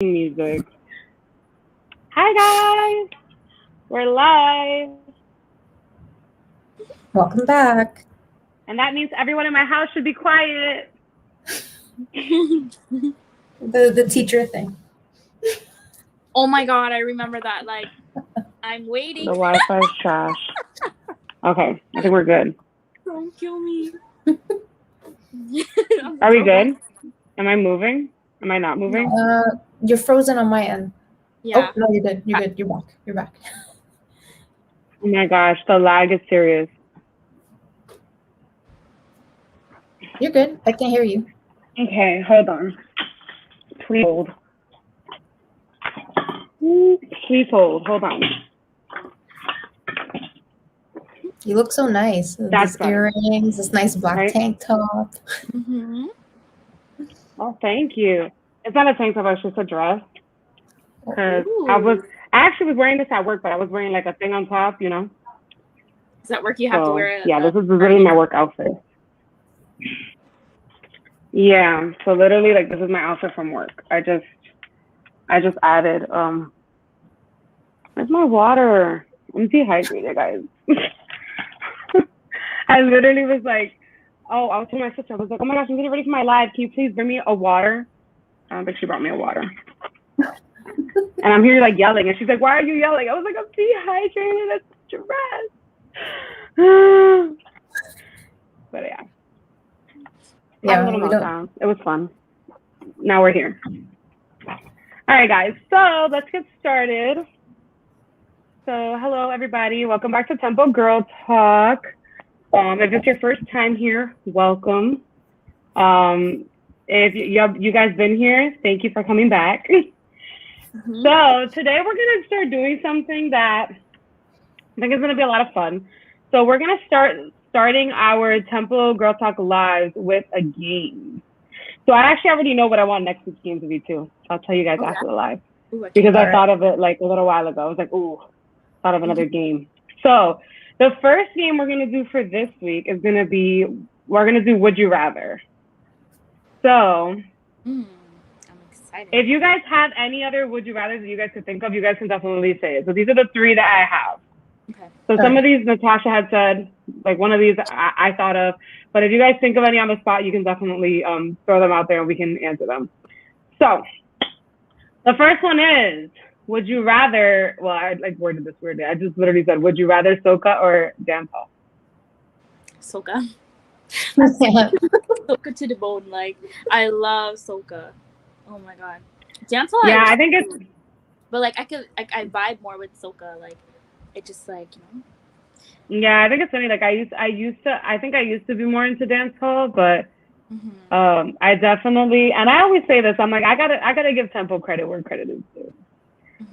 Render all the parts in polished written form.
Music. Hi guys, we're live, Welcome back. and that means everyone in my house should be quiet. The teacher thing. Oh my god, I remember that. Like, I'm waiting. The Wi-Fi is trash. Okay, I think we're good. Don't kill me. Are we good? Am I moving? Am I not moving? You're frozen on my end. Yeah. Oh no, you're good. You're good. You're back. You're back. Oh my gosh, the lag is serious. You're good. I can hear you. Okay, hold on. Please hold. Please hold. Hold on. You look so nice. That's These earrings, this nice black tank top. Mm-hmm. Oh, thank you. It's not a tank top, it's just a dress. Because I actually was wearing this at work, but I was wearing like a thing on top, you know. Is that work you have to wear it? Yeah, this is literally my work outfit. Yeah, so literally like this is my outfit from work. I just added where's my water? I'm dehydrated, guys. I literally was like, oh, I was telling my sister, I was like, oh my gosh, I'm getting ready for my live. Can you please bring me a water? But she brought me a water. And I'm here like yelling, and she's like, why are you yelling? I was like, I'm dehydrated, that's stress. But yeah. Yeah, a little meltdown. It was fun. Now we're here. All right, guys. So let's get started. So hello, everybody. Welcome back to Temple Girl Talk. If it's your first time here, welcome. If you guys been here, thank you for coming back. Mm-hmm. So today we're gonna start doing something that I think is gonna be a lot of fun. So we're gonna starting our Temple Girl Talk lives with a game. So I actually already know what I want next week's game to be too. I'll tell you guys after the live. Because I thought of it like a little while ago. I was like, ooh, thought of another game. So the first game we're gonna do for this week is gonna be, we're gonna do Would You Rather. So I'm excited. If you guys have any other Would You Rathers that you guys could think of, you guys can definitely say it. So these are the three that I have. Okay. So some of these Natasha had said, like one of these I thought of, but if you guys think of any on the spot, you can definitely throw them out there and we can answer them. So the first one is, would you rather, well, I like worded this weirdly. I just literally said, would you rather soca or dancehall? Soca. Soca to the bone. Like, I love soca. Oh my god. Dancehall. Yeah, I think it's. But like, I vibe more with soca. Like, it just like, you know. Yeah, I think it's funny. Like I think I used to be more into dancehall, but I definitely, and I always say this, I'm like, I gotta give Temple credit where credit is due.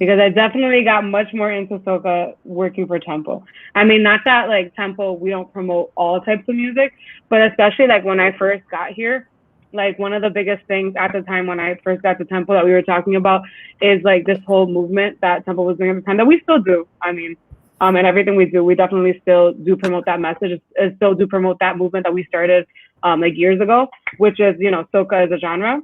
Because I definitely got much more into soca working for Temple. I mean, not that like Temple, we don't promote all types of music, but especially like when I first got here, like one of the biggest things at the time when I first got to Temple that we were talking about is like this whole movement that Temple was doing at the time that we still do. I mean, and everything we do, we definitely still do promote that message, still do promote that movement that we started like years ago, which is, you know, soca as a genre.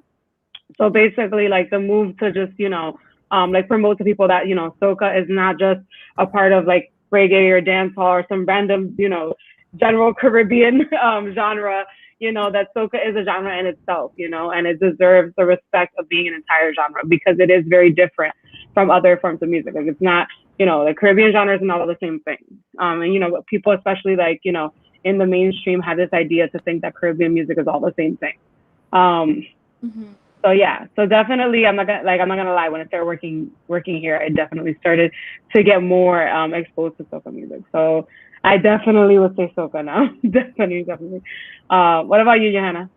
So basically like the move to just, you know, like promote to people that, you know, soca is not just a part of like reggae or dancehall or some random, you know, general Caribbean genre, you know, that soca is a genre in itself, you know, and it deserves the respect of being an entire genre because it is very different from other forms of music. Like it's not, you know, the Caribbean genre is not all the same thing. And, you know, people, especially like, you know, in the mainstream have this idea to think that Caribbean music is all the same thing. So yeah, so definitely, I'm not gonna lie. When I started working here, I definitely started to get more exposed to soca music. So I definitely would say soca now. definitely. What about you, Johanna?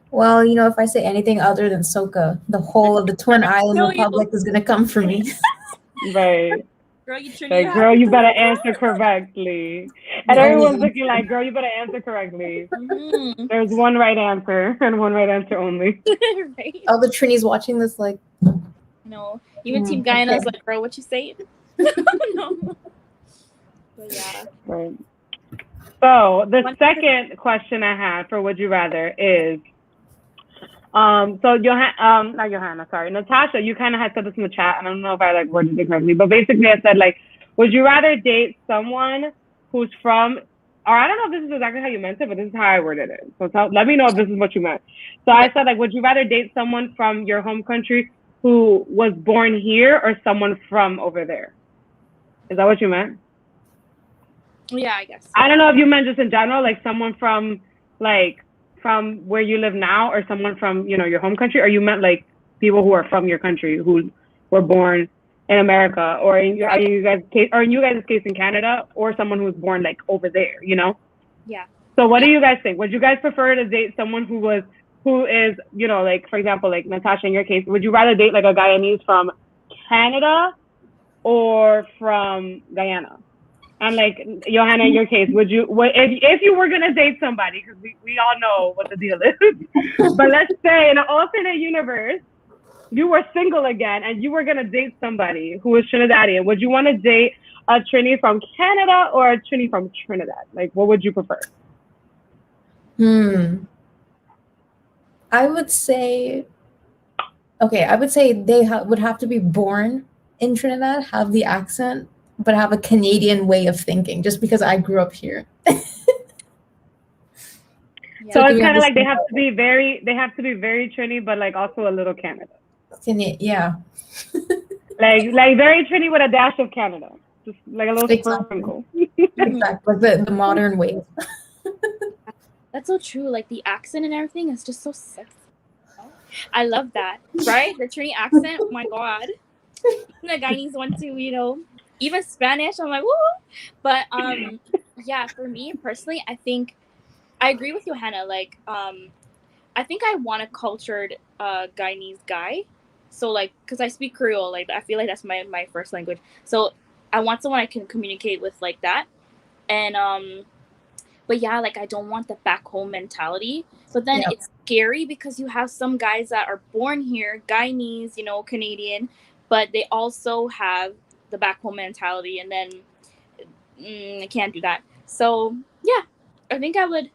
Well, you know, if I say anything other than soca, the whole of the Twin Island Republic is gonna come for me. Right. Girl, you better answer correctly. And everyone's looking like, girl, you better answer correctly. There's one right answer and one right answer only. Right. All the Trini's watching this like. No, even Team Guyana's like, girl, what you say? No. But yeah. Right. So the second question I have for Would You Rather is, So not Johanna, sorry, Natasha, you kind of had said this in the chat, and I don't know if I like worded it correctly, but basically I said like, would you rather date someone who's from, or I don't know if this is exactly how you meant it, but this is how I worded it. So let me know if this is what you meant. So I said like, would you rather date someone from your home country who was born here or someone from over there? Is that what you meant? Yeah, I guess. I don't know if you meant just in general, like someone from where you live now, or someone from, you know, your home country, or you meant like people who are from your country who were born in America, or in you guys' case in Canada, or someone who's born like over there, you know? Yeah. So what do you guys think? Would you guys prefer to date someone who is, you know, like for example, like Natasha in your case, would you rather date like a Guyanese from Canada or from Guyana? And like Johanna, in your case, if you were gonna date somebody, because we all know what the deal is, but let's say in an alternate universe, you were single again and you were gonna date somebody who was Trinidadian, would you want to date a Trini from Canada or a Trini from Trinidad? Like, what would you prefer? I would say they would have to be born in Trinidad, have the accent, but have a Canadian way of thinking, just because I grew up here. So it's kind of like they have to be very Trini, but like also a little Canada. Yeah. like very Trini with a dash of Canada, just like a little sprinkle. Exactly, like the modern way. That's so true. Like the accent and everything is just so sexy. I love that, right? The Trini accent. Oh my god. The Guyanese one too. You know, even Spanish. I'm like, woo. But yeah, for me personally, I think I agree with Johanna. Like, I think I want a cultured Guyanese guy. So like, because I speak Creole, like I feel like that's my first language. So I want someone I can communicate with like that. And but yeah, like I don't want the back home mentality. But then it's scary because you have some guys that are born here, Guyanese, you know, Canadian, but they also have the back home mentality, and then I can't do that. So yeah, I think I would.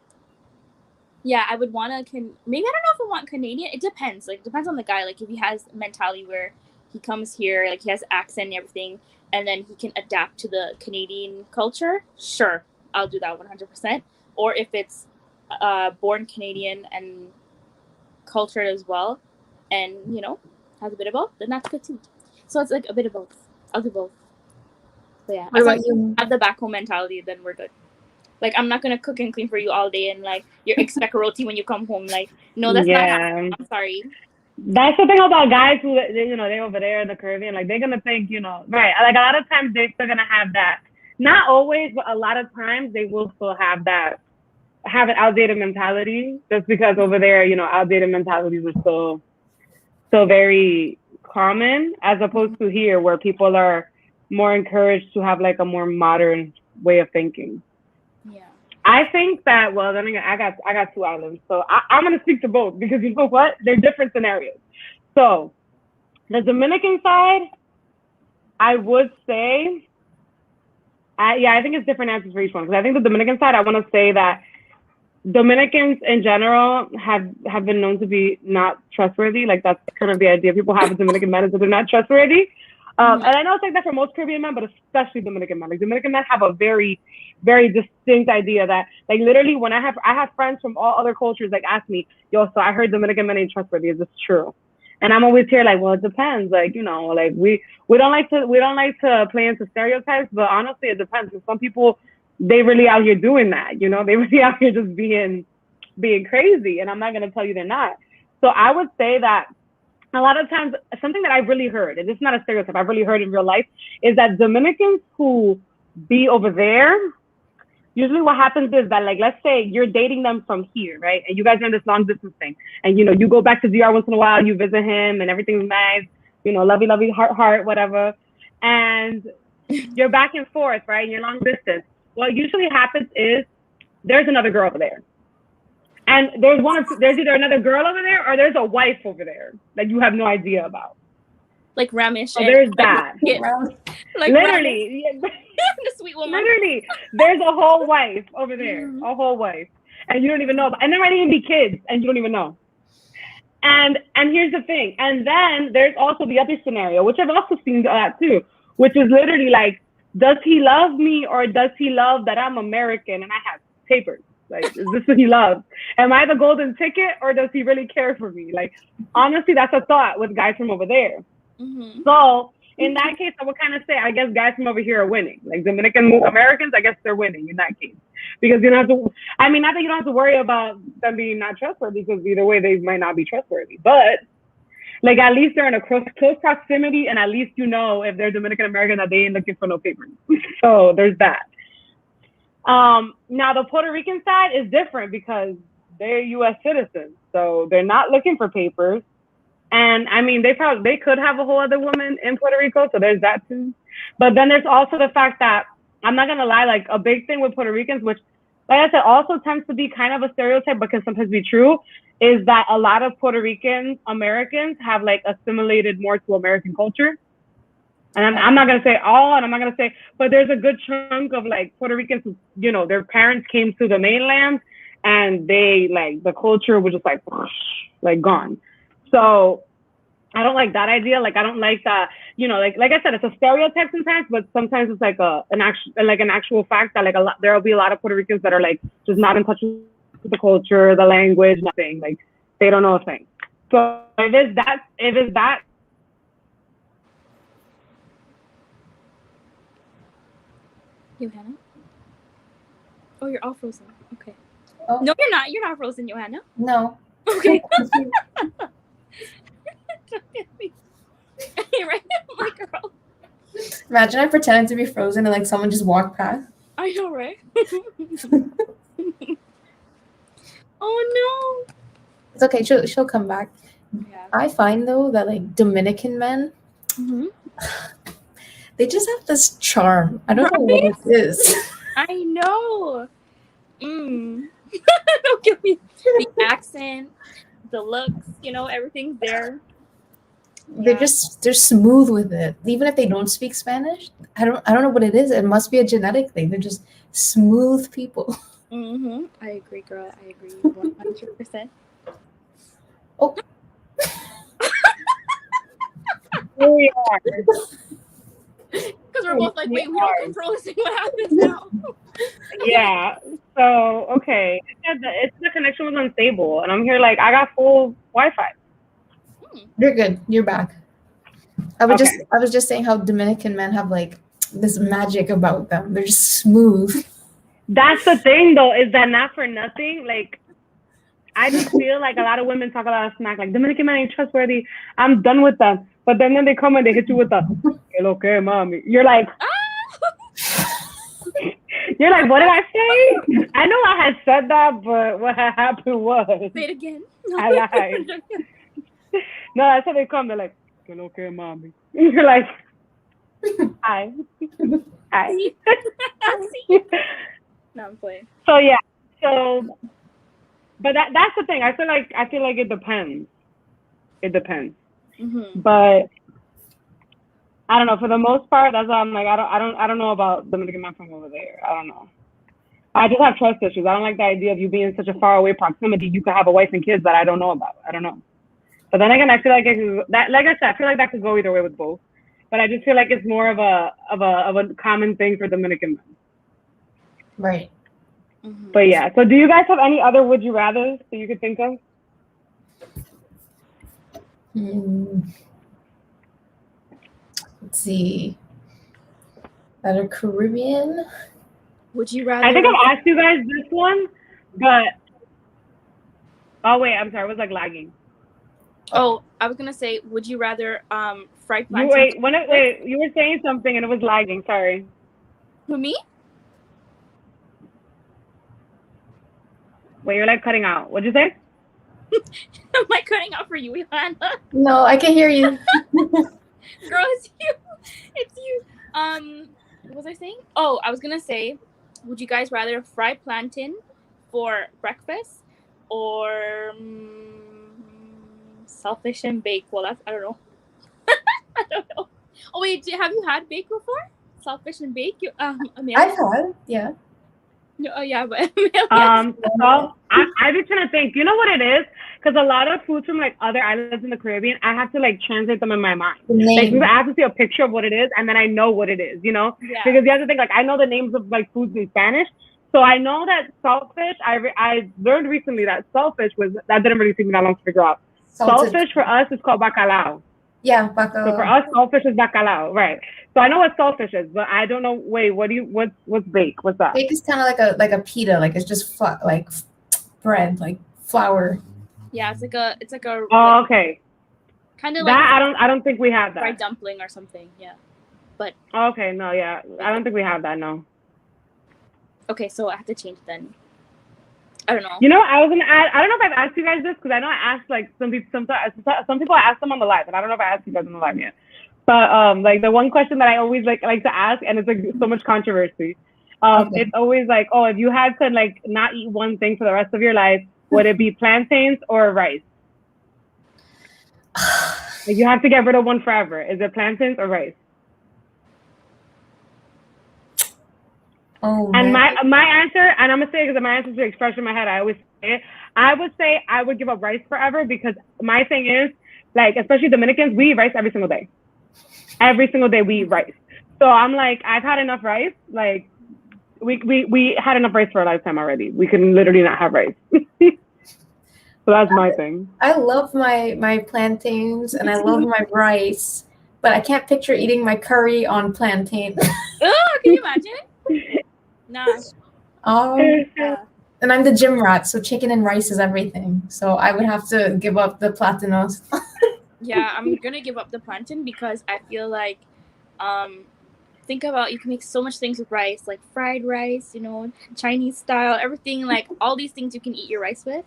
Yeah, I would want to. Maybe I don't know if I want Canadian. It depends. Like, depends on the guy. Like, if he has a mentality where he comes here, like he has accent and everything, and then he can adapt to the Canadian culture. Sure, I'll do that 100%. Or if it's born Canadian and cultured as well, and you know has a bit of both, then that's good too. So it's like a bit of both. I'll do both. But yeah, as long as you have the back home mentality, then we're good. Like, I'm not gonna cook and clean for you all day and like you expect roti when you come home. Like, no, that's not happening. I'm sorry. That's the thing about guys who, you know, they're over there in the Caribbean. Like, they're gonna think, you know, right? Like a lot of times they're still gonna have that. Not always, but a lot of times they will still have an outdated mentality, just because over there, you know, outdated mentalities are still very common, as opposed to here where people are more encouraged to have like a more modern way of thinking. Yeah. I think that, well, then again, I got two islands, so I'm gonna speak to both, because you know what? They're different scenarios. So the Dominican side, I would say, I think it's different answers for each one. Because I think the Dominican side, I want to say that Dominicans in general have been known to be not trustworthy. Like, that's kind of the idea. People have a Dominican men that they're not trustworthy. And I know it's like that for most Caribbean men, but especially Dominican men. Like, Dominican men have a very, very distinct idea that, like, literally when I have friends from all other cultures like ask me, yo, so I heard Dominican men ain't trustworthy. Is this true? And I'm always here like, well, it depends. Like, you know, like we don't like to play into stereotypes, but honestly, it depends. Because some people, they really out here doing that. You know, they really out here just being crazy. And I'm not gonna tell you they're not. So I would say that a lot of times, something that I've really heard, and it's not a stereotype, I've really heard in real life, is that Dominicans who be over there, usually what happens is that, like, let's say you're dating them from here, right? And you guys are in this long distance thing. And, you know, you go back to DR once in a while, you visit him and everything's nice, you know, lovey, lovey, heart, whatever. And you're back and forth, right? You're long distance. What usually happens is there's another girl over there. And there's either another girl over there or there's a wife over there that you have no idea about. Like Ramesh. So there's that. Like literally. The sweet woman. Literally. There's a whole wife over there. A whole wife. And you don't even know. And there might even be kids and you don't even know. And here's the thing. And then there's also the other scenario, which I've also seen that too, which is literally like, does he love me or does he love that I'm American and I have papers? Like, is this what he loves? Am I the golden ticket or does he really care for me? Like, honestly, that's a thought with guys from over there. Mm-hmm. So in that case, I would kind of say, I guess guys from over here are winning. Like Dominican Americans, I guess they're winning in that case. Because you don't have to, I mean, not that you don't have to worry about them being not trustworthy, because either way, they might not be trustworthy. But like, at least they're in a close proximity, and at least you know if they're Dominican American that they ain't looking for no papers. So there's that. Now the Puerto Rican side is different because they're U.S. citizens, so they're not looking for papers. And I mean, they could have a whole other woman in Puerto Rico, so there's that too. But then there's also the fact that, I'm not gonna lie, like a big thing with Puerto Ricans, which, like I said, also tends to be kind of a stereotype, but can sometimes be true, is that a lot of Puerto Rican Americans have like assimilated more to American culture. And I'm not gonna say all, and I'm not gonna say, but there's a good chunk of like Puerto Ricans who, you know, their parents came to the mainland, and they like the culture was just like gone. So I don't like that idea. Like, I don't like that, you know, like I said, it's a stereotype sometimes, but sometimes it's like an actual fact that like there'll be a lot of Puerto Ricans that are like just not in touch with the culture, the language, nothing. Like, they don't know a thing. So if it's that. Johanna? Oh, you're all frozen. Okay. Oh. No, you're not. You're not frozen, Johanna. No. Okay. Don't get me. Right? My girl. Imagine I pretended to be frozen and like someone just walked past. I know, right? Oh no. It's okay. She'll come back. Yeah. I find though that like Dominican men, Mm-hmm. they just have this charm. I don't know what it is. I know. Don't get me. The accent, the looks, you know, everything's there. They're smooth with it. Even if they don't speak Spanish, I don't know what it is. It must be a genetic thing. They're just smooth people. Mm-hmm. I agree, girl. I agree 100%. Oh. We are. Because we're both like, wait, we don't control this thing. What happens now? Yeah. So okay, it's the connection was unstable, and I'm here like I got full Wi-Fi. You're good. You're back. I was just saying how Dominican men have like this magic about them. They're just smooth. That's the thing, though, is that not for nothing. Like, I just feel like a lot of women talk a lot of smack. Like, Dominican men ain't trustworthy. I'm done with them. But then when they come and they hit you with the, okay, mommy. You're like, what did I say? I know I had said that, but what had happened was. Say it again. I lied. No, that's how they come. They're like, okay, mommy. You're like, hi. Hi. No, I'm playing. So yeah. So, but that's the thing. I feel like it depends. It depends. Mm-hmm. But I don't know. For the most part, that's why I'm like, I don't know about Dominican men from over there. I don't know. I just have trust issues. I don't like the idea of you being in such a far away proximity. You could have a wife and kids that I don't know about. I don't know. But then again, I feel like like I said, I feel like that could go either way with both. But I just feel like it's more of a common thing for Dominican men. Right. Mm-hmm. But yeah. So do you guys have any other would you rather that you could think of? Let's see. That are Caribbean. Would you rather? I think I've asked you guys this one, but oh wait, I'm sorry, I was like lagging. Oh, I was gonna say, would you rather fried plantain? Wait, you were saying something and it was lagging. Sorry. Who, me? Wait, you're like cutting out. What'd you say? Am I cutting out for you, Ilana? No, I can hear you. Girl, it's you. It's you. What was I saying? Oh, I was gonna say, would you guys rather fried plantain for breakfast or saltfish and bake? Well, that's I don't know. I don't know. Oh wait, have you had bake before? Saltfish and bake? I've had, yeah. No, oh yeah, but So I've been trying to think. You know what it is? because a lot of foods from like other islands in the Caribbean, I have to like translate them in my mind. The name. Like I have to see a picture of what it is, and then I know what it is, you know? Yeah. Because the other thing, like I know the names of like foods in Spanish, so I know that saltfish. I learned recently that saltfish that didn't really take me that long to figure out. Saltfish for us is called bacalao. Yeah, bacalao. So for us, saltfish is bacalao, right? So I know what saltfish is, but I don't know. Wait, what's bake? What's that? Bake is kind of like a pita, like it's just like bread, like flour. Yeah, it's like a. Oh, okay. Kind of like that. I don't think we have that. Fried dumpling or something. Yeah, but. Okay, no, yeah, I don't think we have that. No. Okay, so I have to change then. I don't know. You know, I was gonna add. I don't know if I've asked you guys this because I know I asked like some people I asked them on the live, and I don't know if I asked you guys on the live yet. But like the one question that I always like to ask, and it's like so much controversy. It's always like, oh, if you had to like not eat one thing for the rest of your life, would it be plantains or rice? Like you have to get rid of one forever. Is it plantains or rice? Oh, and my answer, and I'm gonna say it because my answer is expressed in my head. I always say it. I would say I would give up rice forever because my thing is like, especially Dominicans, we eat rice every single day. Every single day we eat rice. So I'm like, I've had enough rice. Like we had enough rice for a lifetime already. We can literally not have rice. So that's my thing. I love my plantains and I love my rice, but I can't picture eating my curry on plantain. Oh, can you imagine? Nah. Yeah. And I'm the gym rat, so chicken and rice is everything. So I would have to give up the platanos. Yeah, I'm gonna give up the plantain because I feel like, think about, you can make so much things with rice, like fried rice, you know, Chinese style, everything, like all these things you can eat your rice with.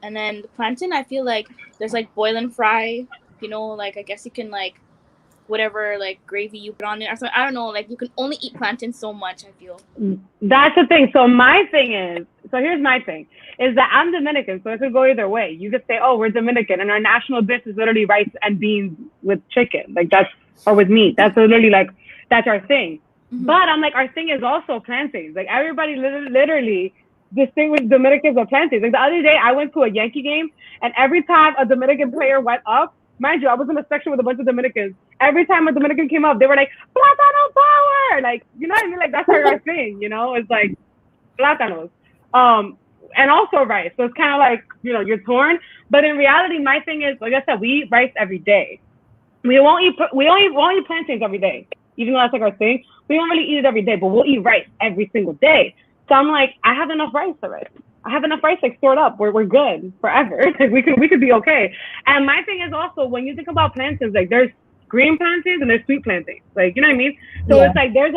And then the plantain, I feel like there's like boil and fry, you know, like I guess you can like whatever like gravy you put on it or something. I don't know, like you can only eat plantain so much, I feel. That's the thing. So my thing is, here's my thing, is that I'm Dominican, so it could go either way. You could say, oh, we're Dominican and our national dish is literally rice and beans with chicken. Like that's, or with meat. That's literally like, that's our thing. Mm-hmm. But I'm like, our thing is also plantains. Like everybody literally distinguished Dominicans with plantains. Like the other day I went to a Yankee game and every time a Dominican player went up, mind you, I was in a section with a bunch of Dominicans. Every time a Dominican came up, they were like, Plátano power! Like, you know what I mean? Like, that's our thing, you know? It's like, plátanos. And also rice. So it's kind of like, you know, you're torn. But in reality, my thing is, like I said, we eat rice every day. We won't eat plantains every day. Even though that's like our thing. We don't really eat it every day, but we'll eat rice every single day. So I'm like, I have enough rice already. I have enough rice like stored up. We're good forever. Like we could be okay. And my thing is also when you think about plantains, like there's green plantains and there's sweet plantains. Like you know what I mean? So It's like there's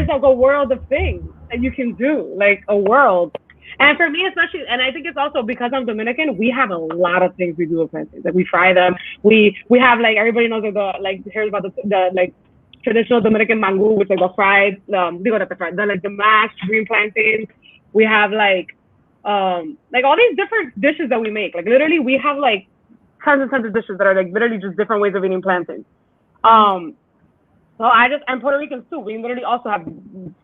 like a world of things that you can do, like a world. And for me especially, and I think it's also because I'm Dominican, we have a lot of things we do with plantains. Like we fry them. We have like everybody knows hears about the like traditional Dominican mango, which like the fried the mashed green plantains. We have like all these different dishes that we make. Like literally we have like tons and tons of dishes that are like literally just different ways of eating plantains. So and Puerto Ricans too. We literally also have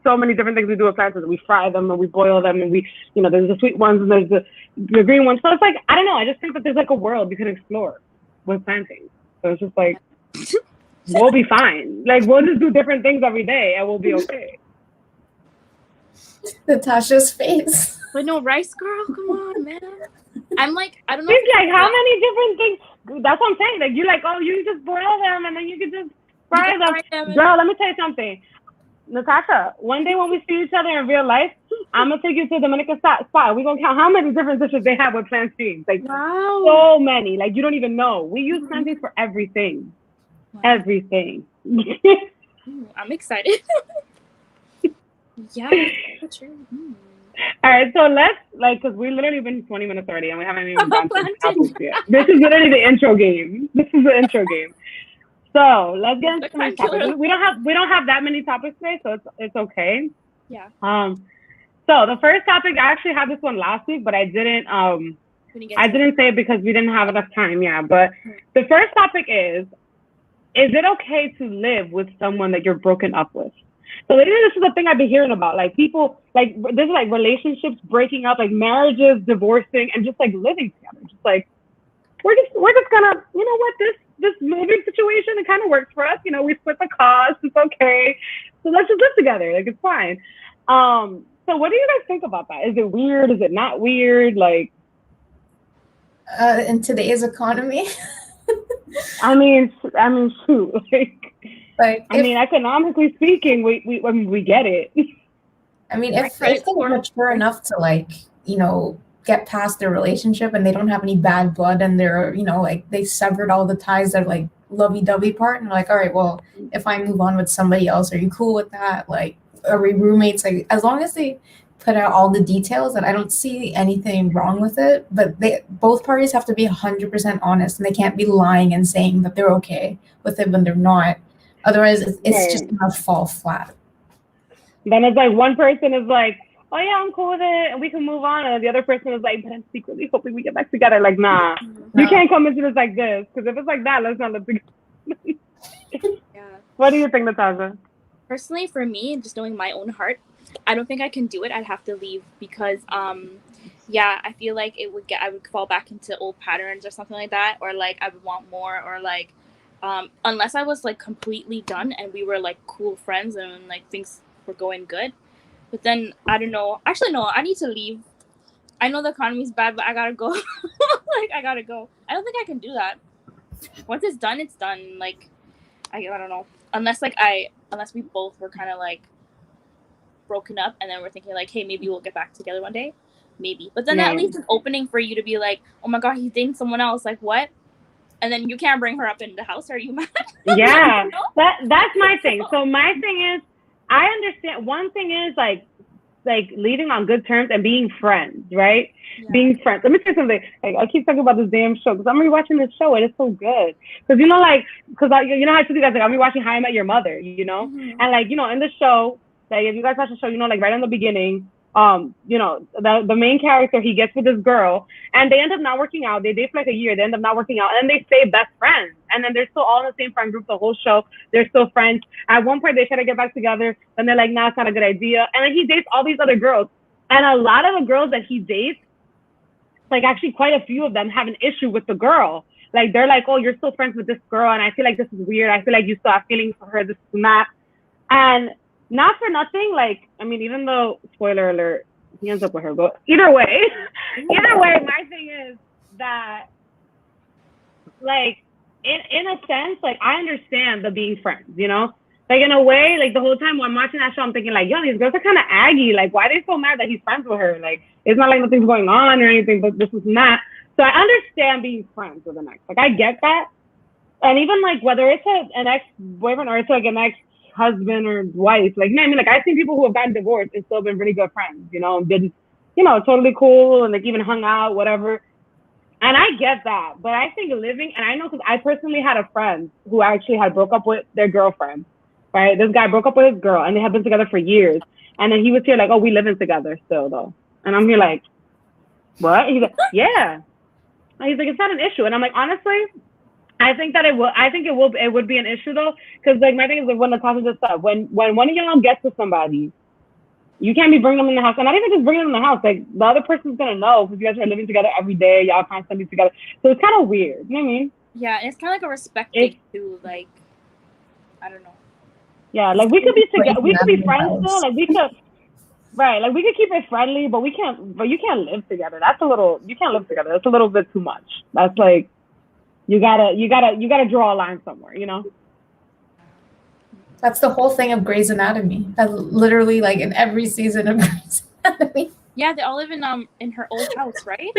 so many different things we do with plantains. We fry them and we boil them and we, you know, there's the sweet ones and there's the green ones. So it's like, I don't know. I just think that there's like a world you can explore with plantains. So it's just like, we'll be fine. Like we'll just do different things every day and we'll be okay. Natasha's face. But no, rice girl, come on, man. I'm like, I don't know. It's like, how many different things? That's what I'm saying. Like, you're like, oh, you can just boil them and then you can just fry them. Girl, let me tell you something. Natasha, one day when we see each other in real life, I'm going to take you to the Dominican spot. We're going to count how many different dishes they have with plantains. Like, wow. So many. Like, you don't even know. We use plantains for everything. Wow. Everything. I'm excited. Yeah, that's true. All right, so let's, like, because we've literally been 20 minutes already and we haven't even gone through the topics yet. This is literally the intro game. So let's get into the topics. We don't have that many topics today, so it's okay. Yeah. So the first topic, I actually had this one last week, but I didn't say it because we didn't have enough time. Yeah, but the first topic is it okay to live with someone that you're broken up with? So lately, this is the thing I've been hearing about. Like people, like this is like relationships breaking up, like marriages, divorcing, and just like living together. Just like we're just gonna, you know what, this moving situation, it kind of works for us. You know, we split the cost. It's okay. So let's just live together. Like it's fine. So what do you guys think about that? Is it weird? Is it not weird? Like, in today's economy. I mean, shoot. Like, I mean, economically speaking, we get it. I mean, if they're mature enough to like, you know, get past their relationship and they don't have any bad blood and they're, you know, like they severed all the ties that like lovey-dovey part and like, all right, well, if I move on with somebody else, are you cool with that? Like, are we roommates? Like, as long as they put out all the details, and I don't see anything wrong with it, but both parties have to be 100% honest and they can't be lying and saying that they're okay with it when they're not. Otherwise, it's just gonna fall flat. Then it's like one person is like, oh yeah, I'm cool with it and we can move on, and the other person is like, but I'm secretly hoping we get back together. Like, nah, you can't come into this like this, because if it's like that, let's not live together. Yeah. What do you think, Natasha? Personally, for me, just knowing my own heart, I don't think I can do it. I'd have to leave because yeah, I feel like I would fall back into old patterns or something like that, or like I would want more, or like unless I was like completely done and we were like cool friends and like things were going good. But then I don't know. Actually, no, I need to leave. I know the economy's bad, but I gotta go. Like, I gotta go. I don't think I can do that. Once it's done, it's done. Like, I don't know. Unless we both were kind of like broken up, and then we're thinking like, hey, maybe we'll get back together one day, maybe. But then that leaves an opening for you to be like, oh my god, he's dating someone else. Like, what? And then you can't bring her up in the house. Are you mad? Yeah, you know? That's my thing. So my thing is, I understand. One thing is like leaving on good terms and being friends, right? Yeah. Being friends. Let me say something. Like, I keep talking about this damn show because I'm rewatching this show and it's so good. Because you know, like, you know, I told you guys like I'm rewatching How I Met Your Mother, you know, and like, you know, in the show, like if you guys watch the show, you know, like right in the beginning, you know, the main character, he gets with this girl and they end up not working out. They date for like a year. They end up not working out, and then they stay best friends. And then they're still all in the same friend group the whole show. They're still friends. At one point, they try to get back together. Then they're like, nah, it's not a good idea. And then he dates all these other girls. And a lot of the girls that he dates, like actually quite a few of them have an issue with the girl. Like they're like, oh, you're still friends with this girl, and I feel like this is weird. I feel like you still have feelings for her, this and that. And not for nothing, like, I mean, even though, spoiler alert, he ends up with her, but either way, my thing is that, like, in a sense, like, I understand the being friends, you know? Like, in a way, like, the whole time when I'm watching that show, I'm thinking, like, yo, these girls are kind of aggy. Like, why are they so mad that he's friends with her? Like, it's not like nothing's going on or anything, but this is not. So I understand being friends with an ex. Like, I get that. And even, like, whether it's an ex-boyfriend or it's, like, an ex-husband or wife, like, man, I mean, like, I've seen people who have gotten divorced and still been really good friends, you know, and been, you know, totally cool and, like, even hung out, whatever. And I get that. But I think living, and I know because I personally had a friend who actually had broke up with their girlfriend, right? This guy broke up with his girl, and they had been together for years. And then he was here like, oh, we living together still, though. And I'm here like, what? He's like, yeah. And he's like, it's not an issue. And I'm like, honestly, I think that it will. I think it would be an issue though, because like my thing is like when Natasha just said, when one of y'all gets with somebody, you can't be bringing them in the house, and not even just bringing them in the house. Like the other person's gonna know because you guys are living together every day. Y'all constantly together, so it's kind of weird. You know what I mean? Yeah, it's kind of like a respect thing too. Like, I don't know. Yeah, like we could be together. We could be friends still. Like we could. Right, like we could keep it friendly, but you can't live together. You can't live together. That's a little bit too much. That's like, you gotta draw a line somewhere, you know? That's the whole thing of Grey's Anatomy. Literally, like in every season of Grey's Anatomy. Yeah, they all live in her old house, right?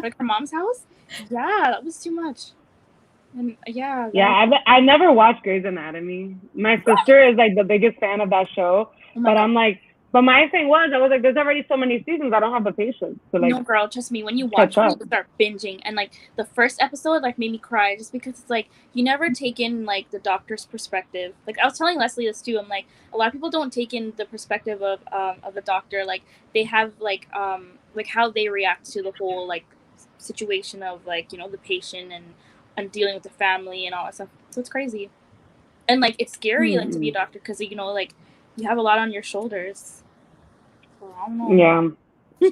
Like her mom's house. Yeah, that was too much. And yeah. I never watched Grey's Anatomy. My sister is like the biggest fan of that show, but I'm like. But my thing was, I was like, there's already so many seasons, I don't have the patience to like. No, girl, trust me. When you watch it, you start binging, and like the first episode, like made me cry just because it's like you never take in like the doctor's perspective. Like I was telling Leslie this too. I'm like, a lot of people don't take in the perspective of the doctor. Like they have like how they react to the whole like situation of like, you know, the patient and dealing with the family and all that stuff. So it's crazy, and like it's scary like to be a doctor because, you know, like You have a lot on your shoulders. So I don't know. Yeah.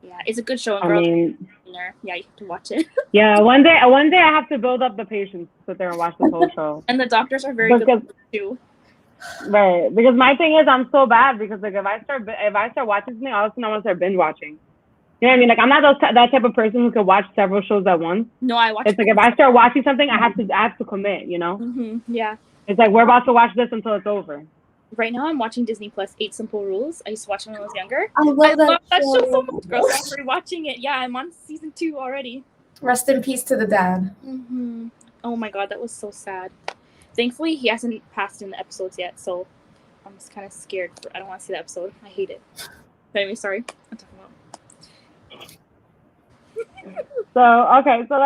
Yeah, it's a good show. And I girls, mean, yeah, you have to watch it. yeah. One day I have to build up the patience to sit there and watch the whole show. And the doctors are very good too. Right, because my thing is I'm so bad because like if I start watching something, all of a sudden I want to start binge watching. You know what I mean? Like I'm not that type of person who could watch several shows at once. No, I watch. It's like if I start watching something, I have to commit. You know? Mm-hmm. Yeah. It's like we're about to watch this until it's over. Right now, I'm watching Disney Plus 8 Simple Rules. I used to watch it when I was younger. I love that show so much. Girls, I'm rewatching it. Yeah, I'm on season 2 already. Rest in peace to the dad. Mm-hmm. Oh my god, that was so sad. Thankfully, he hasn't passed in the episodes yet, so I'm just kind of scared. I don't want to see the episode. I hate it. But anyway, sorry. I'm talking about. So okay, so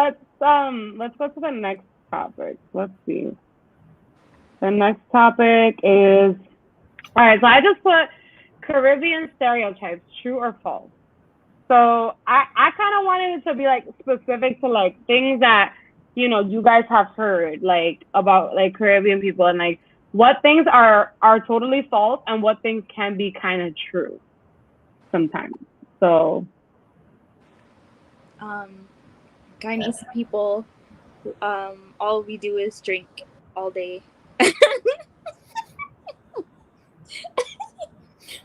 let's go to the next topic. Let's see. The next topic is all right. So I just put Caribbean stereotypes, true or false. So I kind of wanted it to be like specific to like things that you guys have heard like about like Caribbean people and like what things are totally false and what things can be kind of true sometimes. So Guyanese people, all we do is drink all day.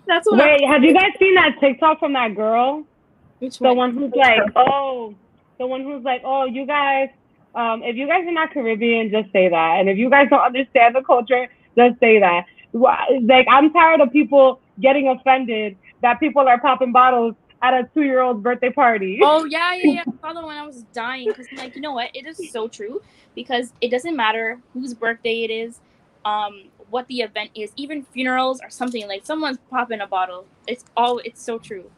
That's what. Wait, have you guys seen that TikTok from that girl? Which one? The one who's like, oh, you guys, if you guys are not Caribbean, just say that. And if you guys don't understand the culture, just say that. Like, I'm tired of people getting offended that people are popping bottles at a 2-year-old's birthday party. Oh, yeah. I saw the one. I was dying because I'm like, you know what? It is so true because it doesn't matter whose birthday it is, what the event is, even funerals or something. Like, someone's popping a bottle. It's so true.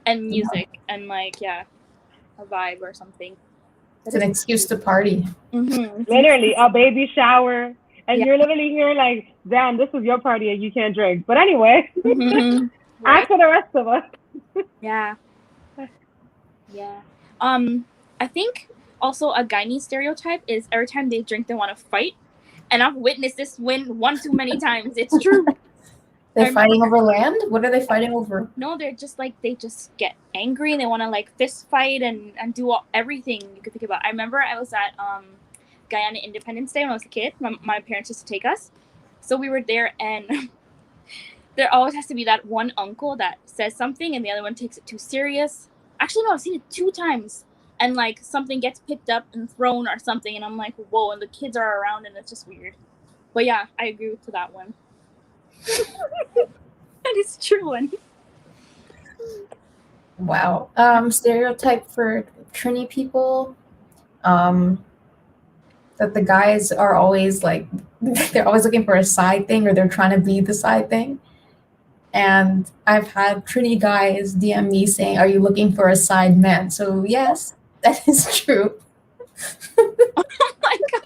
And music and like, yeah, a vibe or something. It's an excuse to party. Mm-hmm. Literally, a baby shower. And you're literally here like, damn, this is your party and you can't drink. But anyway, right. Ask for the rest of us. Yeah. I think also a Guyanese stereotype is every time they drink, they want to fight. And I've witnessed this one too many times. It's true. They're fighting over land? What are they fighting over? No, they're just like, they just get angry and they want to like fist fight and do everything you could think about. I remember I was at Guyana Independence Day when I was a kid. My parents used to take us. So we were there and there always has to be that one uncle that says something and the other one takes it too serious. Actually, no, I've seen it 2 times. And like something gets picked up and thrown or something. And I'm like, whoa, and the kids are around and it's just weird. But yeah, I agree to that one. That is true one. Wow. Stereotype for Trini people, that the guys are always like, they're always looking for a side thing or they're trying to be the side thing. And I've had Trini guys DM me saying, are you looking for a side man? So yes, that is true. Oh my god.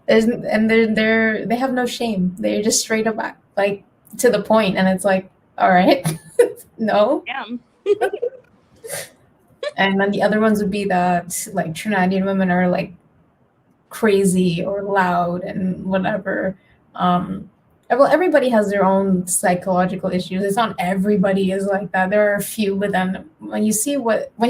They have no shame. They're just straight up like to the point, and it's like, all right, no. Damn. And then the other ones would be that like Trinidadian women are like crazy or loud and whatever. Well, everybody has their own psychological issues. It's not everybody is like that. There are a few, but then when you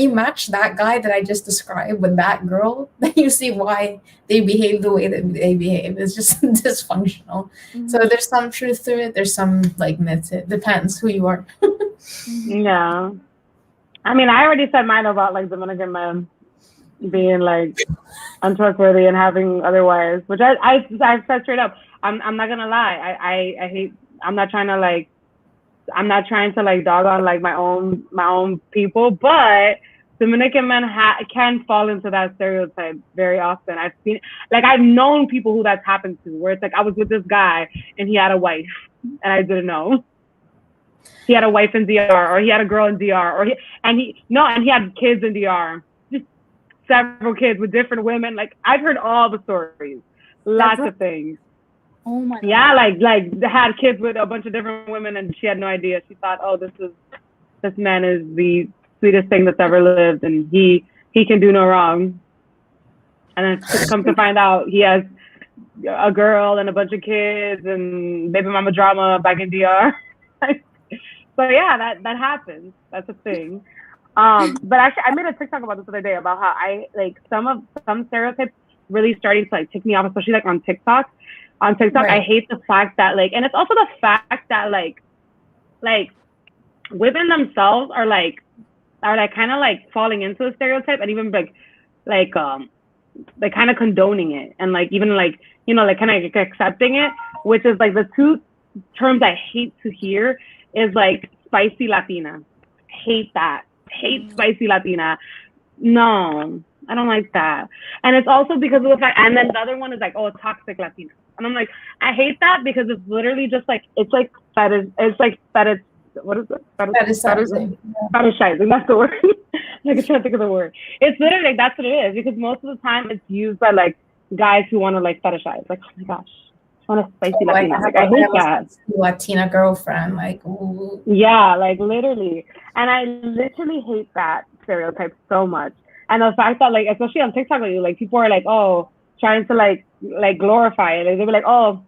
match that guy that I just described with that girl, then you see why they behave the way that they behave. It's just dysfunctional. Mm-hmm. So there's some truth to it. There's some like myth. It depends who you are. Yeah. I mean, I already said mine about like Dominican men being like untrustworthy and having other wives, which I said straight up. I'm not gonna lie. I hate. I'm not trying to like dog on like my own people, but Dominican men can fall into that stereotype very often. I've known people who that's happened to, where it's like I was with this guy and he had a wife and I didn't know. He had a wife in DR, or he had a girl in DR, or he had kids in DR, just several kids with different women. Like I've heard all the stories, lots of things. Oh my God. Yeah, like they had kids with a bunch of different women, and she had no idea. She thought, oh, this man is the sweetest thing that's ever lived, and he can do no wrong. And then come to find out, he has a girl and a bunch of kids and baby mama drama back in DR. So yeah, that happens. That's a thing. But actually, I made a TikTok about this the other day about how I like some stereotypes really starting to like tick me off, especially like on TikTok. On TikTok, right. I hate the fact that like, and it's also the fact that like women themselves are kind of like falling into a stereotype and even like kind of condoning it and like even like like kind of like accepting it, which is like the two terms I hate to hear is like spicy Latina. Hate that. Hate spicy Latina. No, I don't like that. And it's also because of the fact, and then the other one is like, oh, toxic Latina. And I'm like, I hate that because it's literally just like, it's like fetish, what is it? Fetishizing. Fetishizing, that's the word. Like, I'm trying to think of the word. It's literally like, that's what it is, because most of the time it's used by like guys who want to like fetishize. Like, oh my gosh, I want a spicy Latina. Like, I hate that. Latina girlfriend, like, ooh. Yeah, like literally. And I literally hate that stereotype so much. And the fact that like, especially on TikTok, like people are like, oh, trying to like glorify it. Like, they'll be like, oh,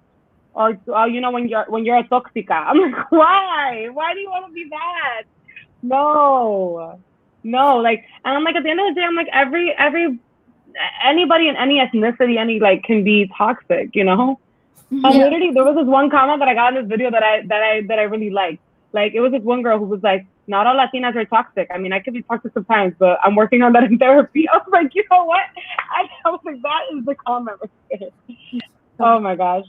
you know, when you're a toxica. I'm like, why? Why do you want to be that? No, like, and I'm like, at the end of the day, I'm like, anybody in any ethnicity, like, can be toxic, you know? Yeah. And literally, there was this one comment that I got in this video that I really liked. Like, it was this one girl who was like, not all Latinas are toxic. I mean, I could be toxic sometimes, but I'm working on that in therapy. I was like, you know what? I was like, that is the comment right there. Oh my gosh.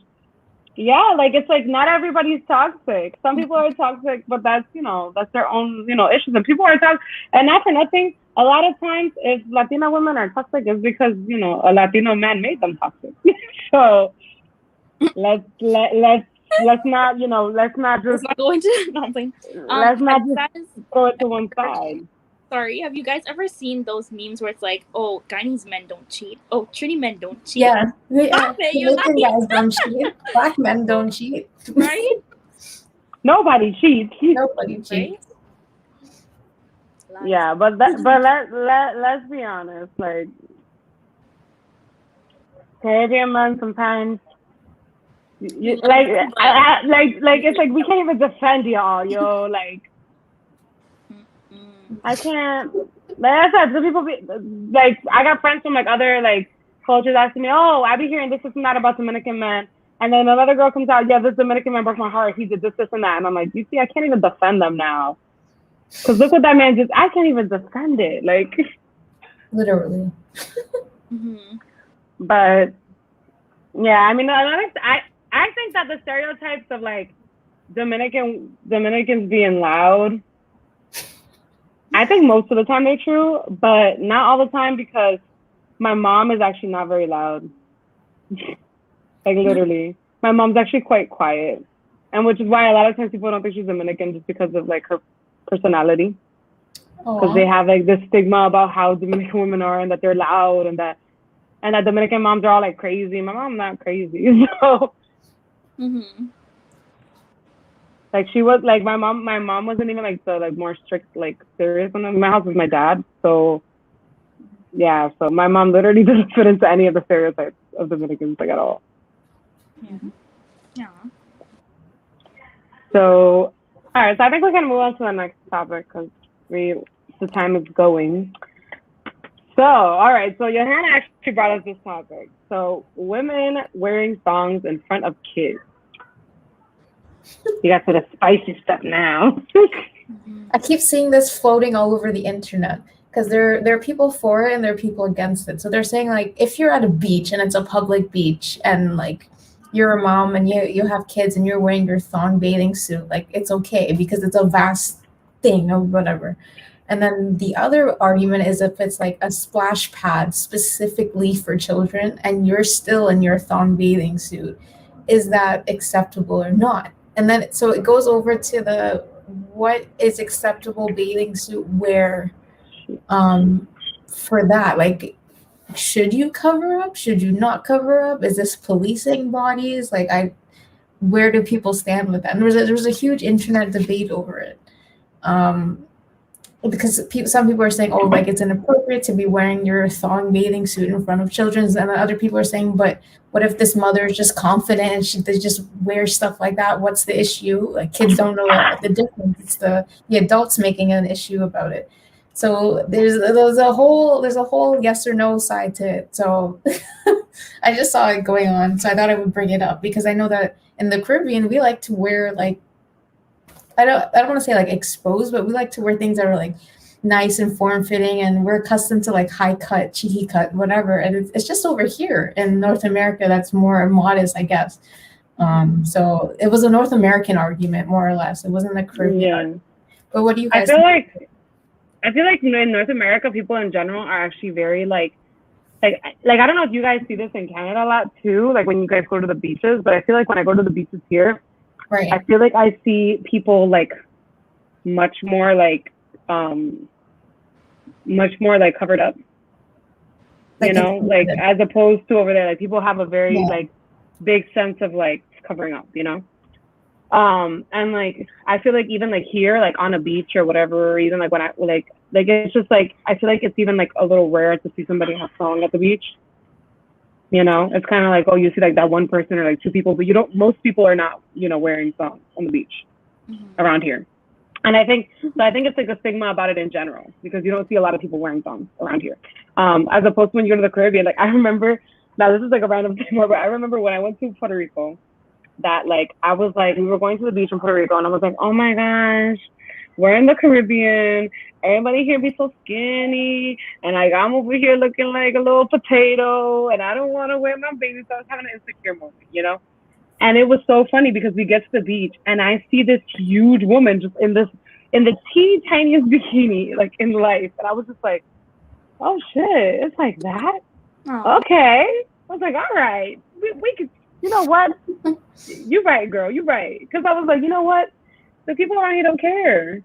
Yeah, like, it's like, not everybody's toxic. Some people are toxic, but that's, that's their own, issues. And people are toxic. And not for nothing, a lot of times, if Latina women are toxic, it's because, a Latino man made them toxic. So let's not, let's not just go into nothing. Let's not just throw it to one side. Sorry, have you guys ever seen those memes where it's like, oh, Guyanese men don't cheat. Oh, Trini men don't cheat. Yeah. Jamaican guys don't cheat. Black men don't cheat. Right? Nobody cheats. Nobody cheats. Right? Yeah, but let's be honest. Like, Caribbean men sometimes, like it's like we can't even defend y'all, yo. Like, I can't. Like I said, some people be like, I got friends from like other like cultures asking me, oh, I be hearing this is not about Dominican men, and then another girl comes out, yeah, this Dominican man broke my heart. He did this, and that, and I'm like, you see, I can't even defend them now, because look what that man did. I can't even defend it, like, literally. But yeah, I mean, I think that the stereotypes of like Dominicans being loud, I think most of the time they're true, but not all the time, because my mom is actually not very loud. Like, literally. My mom's actually quite quiet. And which is why a lot of times people don't think she's Dominican, just because of like her personality. Because they have like this stigma about how Dominican women are, and that they're loud, and that Dominican moms are all like crazy. My mom's not crazy. So like, she was like, my mom wasn't even like the like more strict, like serious one. In my house was my dad. So yeah, so my mom literally doesn't fit into any of the stereotypes of Dominicans, like, at all. Yeah. So all right, so I think we're gonna move on to the next topic, because the time is going. So, all right, so Johanna actually brought us this topic. So, women wearing thongs in front of kids. You got to the spicy stuff now. I keep seeing this floating all over the internet, because there are people for it and there are people against it. So they're saying, like, if you're at a beach and it's a public beach and like you're a mom and you have kids and you're wearing your thong bathing suit, like, it's okay because it's a vast thing or whatever. And then the other argument is if it's like a splash pad specifically for children and you're still in your thong bathing suit, is that acceptable or not? And then so it goes over to the what is acceptable bathing suit wear for that. Like, should you cover up? Should you not cover up? Is this policing bodies? Like, where do people stand with that? And there's a huge internet debate over it. because some people are saying, oh, like it's inappropriate to be wearing your thong bathing suit in front of children, and other people are saying, but what if this mother is just confident and they just wear stuff like that? What's the issue? Like kids don't know the difference. It's the adults making an issue about it. So there's a whole yes or no side to it. So I just saw it going on, so I thought I would bring it up because I know that in the Caribbean we like to wear like, I don't want to say like exposed, but we like to wear things that are like nice and form fitting, and we're accustomed to like high cut, cheeky cut, whatever. And it's just over here in North America that's more modest, I guess. So it was a North American argument, more or less. It wasn't a Caribbean argument. But what do you guys think? I feel like in North America, people in general are actually very like I don't know if you guys see this in Canada a lot too, like when you guys go to the beaches, but I feel like when I go to the beaches here, right, I feel like I see people like much more like covered up, like, you know, like as opposed to over there, like people have a very like big sense of like covering up, you know. And like I feel like even like here, like on a beach or whatever, or even like when I like it's just like I feel like it's even like a little rare to see somebody have thong at the beach. You know, it's kind of like, oh, you see like that one person or like two people, but you don't. Most people are not, you know, wearing thongs on the beach around here. And I think it's like a stigma about it in general because you don't see a lot of people wearing thongs around here. As opposed to when you go to the Caribbean, like I remember. Now this is like a random thing, but I remember when I went to Puerto Rico. That like I was like we were going to the beach in Puerto Rico and I was like, oh my gosh, we're in the Caribbean, everybody here be so skinny and like I'm over here looking like a little potato and I don't want to wear my baby, so I was having an insecure moment, you know. And it was so funny because we get to the beach and I see this huge woman just in the teeny tiniest bikini like in life, and I was just like, oh shit, it's like that. Okay. I was like, all right, we could. You know what? You're right, girl. You're right. Because I was like, you know what? The people around here don't care.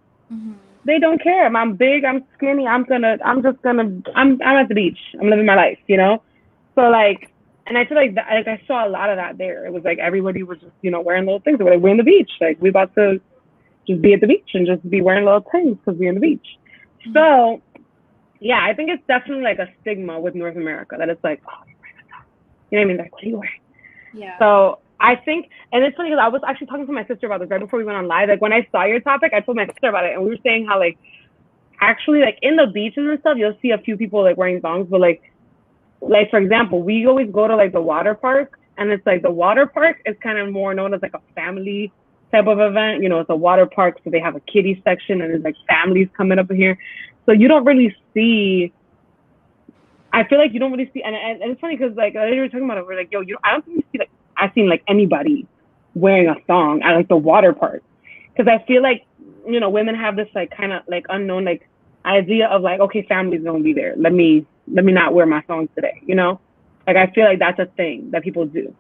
They don't care. I'm big. I'm skinny. I'm at the beach. I'm living my life, you know? So like, and I feel like that, like I saw a lot of that there. It was like everybody was just, you know, wearing little things. Like, we're in the beach. Like we about to just be at the beach and just be wearing little things because we're in the beach. So yeah, I think it's definitely like a stigma with North America that it's like, oh, you're wearing a thong. You know what I mean? Like, what are you wearing? Yeah. So I think, and it's funny because I was actually talking to my sister about this right before we went on live. Like when I saw your topic, I told my sister about it, and we were saying how like actually like in the beaches and stuff, you'll see a few people like wearing thongs, but like for example, we always go to like the water park, and it's like the water park is kind of more known as like a family type of event. You know, it's a water park, so they have a kiddie section, and there's like families coming up here, so you don't really see. I feel like you don't really see, and it's funny because like we were talking about it, we're like, yo, I don't think you see like I've seen like anybody wearing a thong at like the water park, because I feel like, you know, women have this like kind of like unknown like idea of like, okay, family's gonna be there, let me not wear my thong today, you know. Like I feel like that's a thing that people do,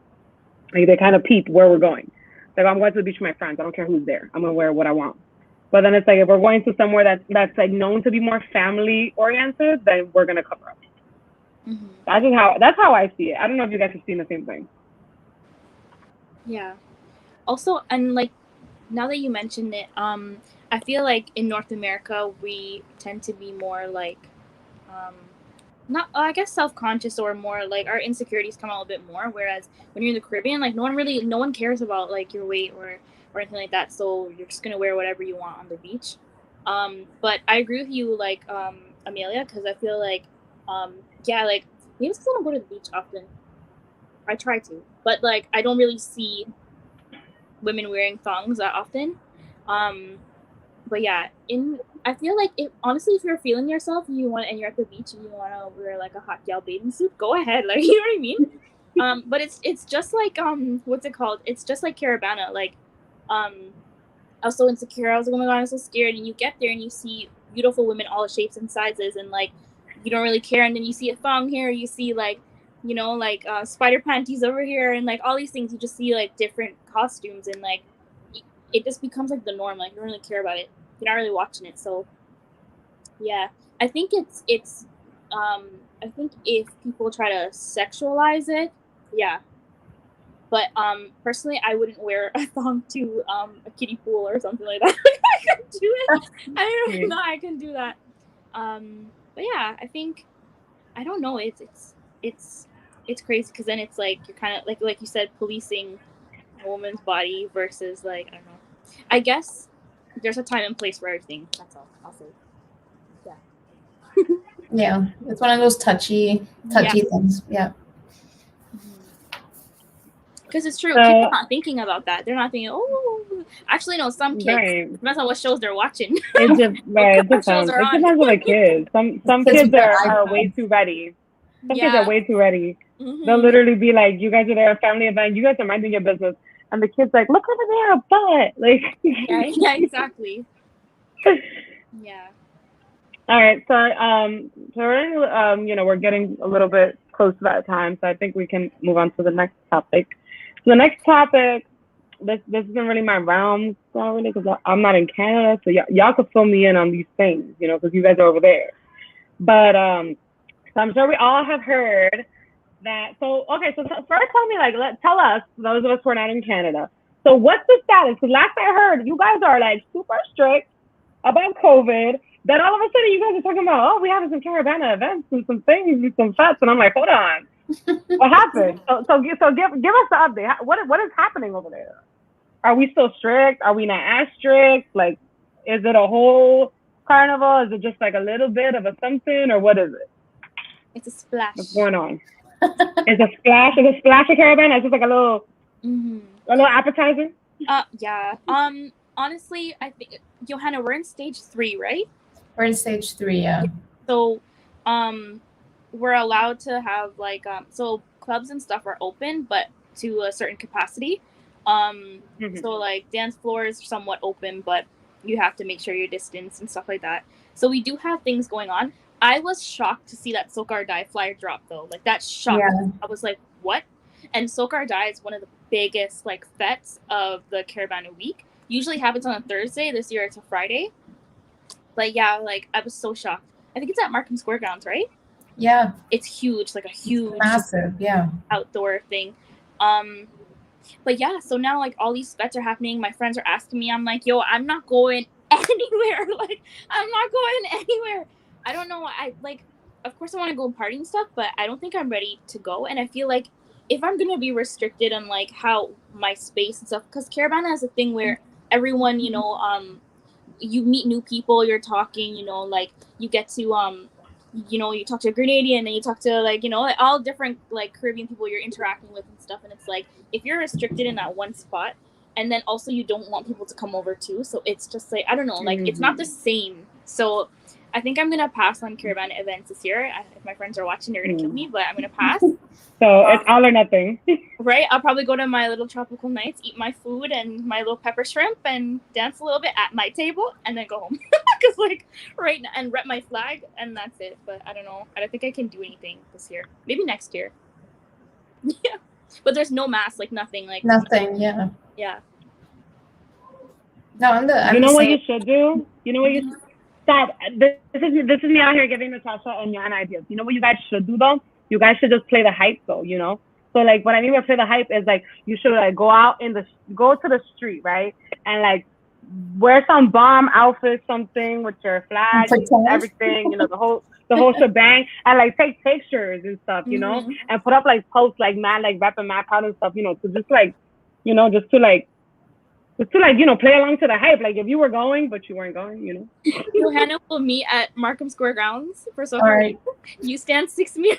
like they kind of peep where we're going. Like I'm going to the beach with my friends, I don't care who's there, I'm gonna wear what I want. But then it's like if we're going to somewhere that's like known to be more family oriented, then we're gonna cover up. That's how I see it. I don't know if you guys have seen the same thing. Yeah. Also, and like now that you mentioned it, I feel like in North America we tend to be more like not I guess self-conscious, or more like our insecurities come out a bit more, whereas when you're in the Caribbean, like no one cares about like your weight or anything like that, so you're just gonna wear whatever you want on the beach. But I agree with you, like Amelia, because I feel like yeah, like maybe because I don't go to the beach often. I try to, but like I don't really see women wearing thongs that often. But yeah, I feel like honestly, if you're feeling yourself, and you're at the beach and you want to wear like a hot gal bathing suit, go ahead. Like, you know what I mean? But it's just like what's it called? It's just like Caribana. Like I was so insecure. I was like, oh my god, I'm so scared. And you get there and you see beautiful women, all shapes and sizes, and like you don't really care. And then you see a thong here, you see like, you know, like spider panties over here, and like all these things. You just see like different costumes, and like it just becomes like the norm. Like you don't really care about it. You're not really watching it. So yeah, I think it's I think if people try to sexualize it, yeah. But personally, I wouldn't wear a thong to a kiddie pool or something like that. I couldn't do it. I don't know. I can do that. But yeah, I think I don't know. It's crazy because then it's like you're kind of like you said, policing a woman's body versus like I don't know. I guess there's a time and place for everything. That's all I'll say. Yeah. Yeah, it's one of those touchy things. Yeah. Because it's true. People are not thinking about that. They're not thinking, oh, actually, no, some kids. Right. Depends on what shows they're watching. It depends on the kids. Some kids are way too ready. Some kids are way too ready. Mm-hmm. They'll literally be like, you guys are there at a family event. You guys are minding your business. And the kid's like, look over there, butt. Like, yeah, exactly. Yeah. All right. So, we're getting a little bit close to that time. So I think we can move on to the next topic. So the next topic, this isn't really my realm, because I'm not in Canada. So y'all could fill me in on these things, because you guys are over there. But so I'm sure we all have heard that. So first tell me, tell us, those of us who are not in Canada. So what's the status? Because last I heard, you guys are like super strict about COVID. Then all of a sudden you guys are talking about, we have some Caribana events and some things and some fests. And I'm like, hold on. What happened? So give us the update. What is happening over there? Are we still strict? Are we not as strict? Like, is it a whole carnival? Is it just like a little bit of a something, or what is it? It's a splash. What's going on? It's a splash. It's a splash of Caribana. It's just like a little appetizer. Yeah. Honestly, I think Johanna, we're in stage 3, right? We're in stage 3, yeah. So, we're allowed to have so clubs and stuff are open, but to a certain capacity. So like dance floors are somewhat open, but you have to make sure you're distanced and stuff like that. So we do have things going on. I was shocked to see that Sokar Dai flyer drop though. Like that shocked. Yeah. I was like, what? And Sokar Dai is one of the biggest fetes of the Caribana week. Usually happens on a Thursday. This year it's a Friday. But yeah, I was so shocked. I think it's at Markham Square Grounds, right? Yeah. It's huge, a huge, massive, yeah, outdoor thing. But yeah, so now all these fetes are happening. My friends are asking me. I'm like, yo, I'm not going anywhere. I'm not going anywhere. I don't know. Of course I want to go party and stuff, but I don't think I'm ready to go. And I feel like if I'm gonna be restricted on how my space and stuff, because Caribana has a thing where everyone, you meet new people, you're talking, you get to you talk to a Grenadian and you talk to all different Caribbean people you're interacting with and stuff, and it's if you're restricted in that one spot, and then also you don't want people to come over too, so it's just I don't know, it's not the same. So I think I'm gonna pass on Caribana events this year. If my friends are watching, they're gonna kill me, but I'm gonna pass. So it's all or nothing. Right? I'll probably go to my little tropical nights, eat my food and my little pepper shrimp, and dance a little bit at my table, and then go home. Because right now, and rep my flag, and that's it. But I don't know. I don't think I can do anything this year. Maybe next year. Yeah. But there's no mask, nothing. Nothing, yeah. Yeah. No, I'm you know what you should do? You know what you stop. This is me out here giving Natasha and Jan ideas. You know what you guys should do though? You guys should just play the hype though, So what I mean by play the hype is you should go to the street, right? And wear some bomb outfit, something with your flag, everything, the whole shebang, and take pictures and stuff, and put up posts mad rapping mad proud and stuff, to just play along to the hype. If you were going, but you weren't going, Johanna will meet at Markham Square Grounds for so right. You stand 6 meters,